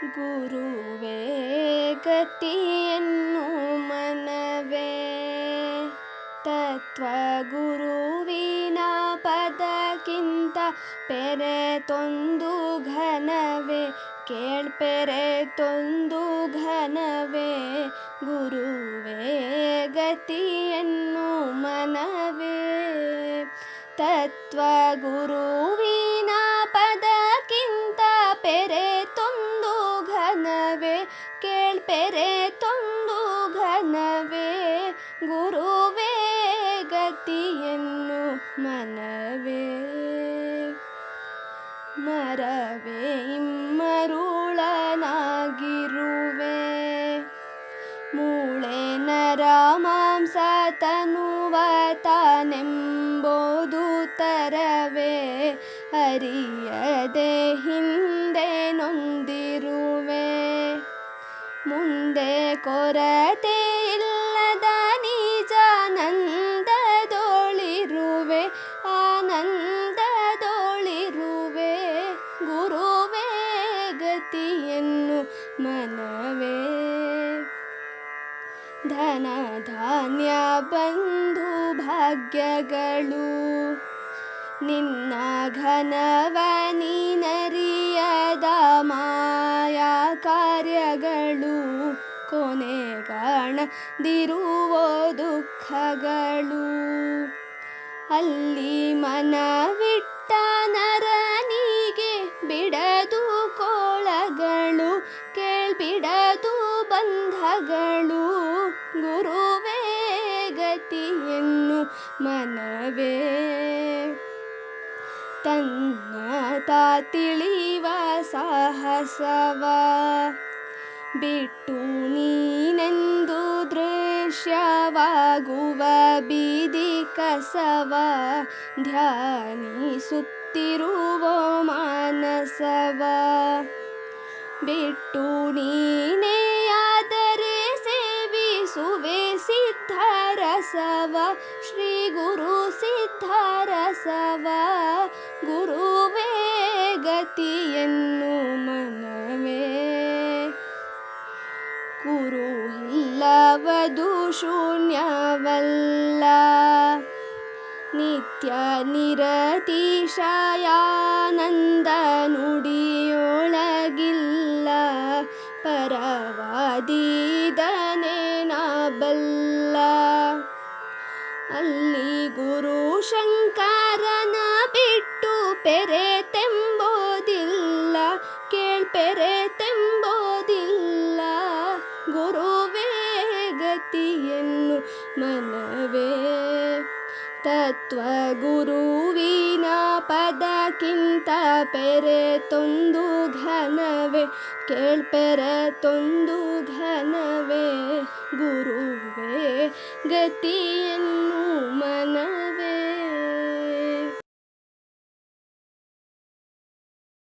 ಗುರುವೇ ಗತಿಯನ್ನು ಮನವೇ ತತ್ವ ಗುರುವಿನ ಪದಕ್ಕಿಂತ ಪೆರೆತೊಂದು ಘನವೇ ಕೇಳ್ಪೆರೆತೊಂದು ಘನವೇ ಗುರುವೇ ಗತಿಯನ್ನು ಮನವೇ ತತ್ವ ಗುರುವಿನ ಪದಕ್ಕಿಂತ ಪೆರೆತೊಂದು ಘನವೇ ಕೇಳ್ಪೆರೆತೊಂದು ಘನವೇ ಗುರುವೇ ಗತಿಯನ್ನು ಮನವೇ ಮರವೇ ಇಮ್ಮರುಳನಾಗಿರುವೆ ಮೂಳೆ ನರ ಮಾಂಸ ತನುವ ತಾನೆಂಬುದು ತರವೇ ಅರಿಯದೆ ಹಿಂದೆ ನೊಂದಿರುವೆ ಮುಂದೆ ಕೊರತೆ ಇಲ್ಲದ ನಿಜಾನಂದದೊಳಿರುವೆ ಆನಂದದೊಳಿರುವೆ ಗುರುವೇ ಗತಿಯನ್ನು ಮನವೇ ಧನ ಧಾನ್ಯ ಬಂಧು ಭಾಗ್ಯಗಳು ನಿನ್ನ ಘನವ ನೀನರಿಯದ ಮಾಯಾ ಕಾರ್ಯಗಳು ಕೊನೆಗಾಣದಿರುವ ದುಃಖಗಳು ಅಲ್ಲಿ ಮನವಿಟ್ಟ ನರನಿಗೆ ಬಿಡದು ಕೋಳಗಳು ಕೇಳ್ಬಿಡದು ಬಂಧಗಳು ಗುರುವೇ ಗತಿಯನ್ನು ಮನವೇ ತನ್ನ ತಾ ತಿಳಿವ ಸಾಹಸವ ಬಿಟ್ಟು ನೀನೆಂದು ದೃಶ್ಯವಾಗುವ ಬೀದಿ ಕಸವ ಧ್ಯಾನಿಸುತ್ತಿರುವ ಮಾನಸವ ಬಿಟ್ಟು ನೀನೆಯಾದರೆ ಸೇವಿಸುವೆ ಸಿದ್ಧರಸವ ಶ್ರೀ ಗುರು ಸಿದ್ಧರಸವ ಗುರುವೇ ಗತಿಯನ್ನು ಮನವೇ ಕುರು ಇಲ್ಲವದು ಶೂನ್ಯವಲ್ಲ ನಿತ್ಯ ನಿರತಿಶಯಾನಂದ ನುಡಿಯೊಳಗಿಲ್ಲ ಪರವಾದಿದನೇನ ಬಲ್ಲ ಅಲ್ಲಿ ಗುರು ಶಂಕರನ ಬಿಟ್ಟು ಪೆರೆತೆಂಬೋದಿಲ್ಲ ಕೇಳ್ಪೆರೆತೆಂಬೋದಿಲ್ಲ ಗುರುವೇ ಗತಿಯನ್ನು ಮನವೇ ತತ್ವ ಗುರುವಿನ ಪದಕ್ಕಿಂತ ಪೆರೆತೊಂದು ಘನವೇ ಕೇಳ್ಪೆರೆತೊಂದು ಘನವೇ ಗುರುವೇ ಗತಿಯನ್ನು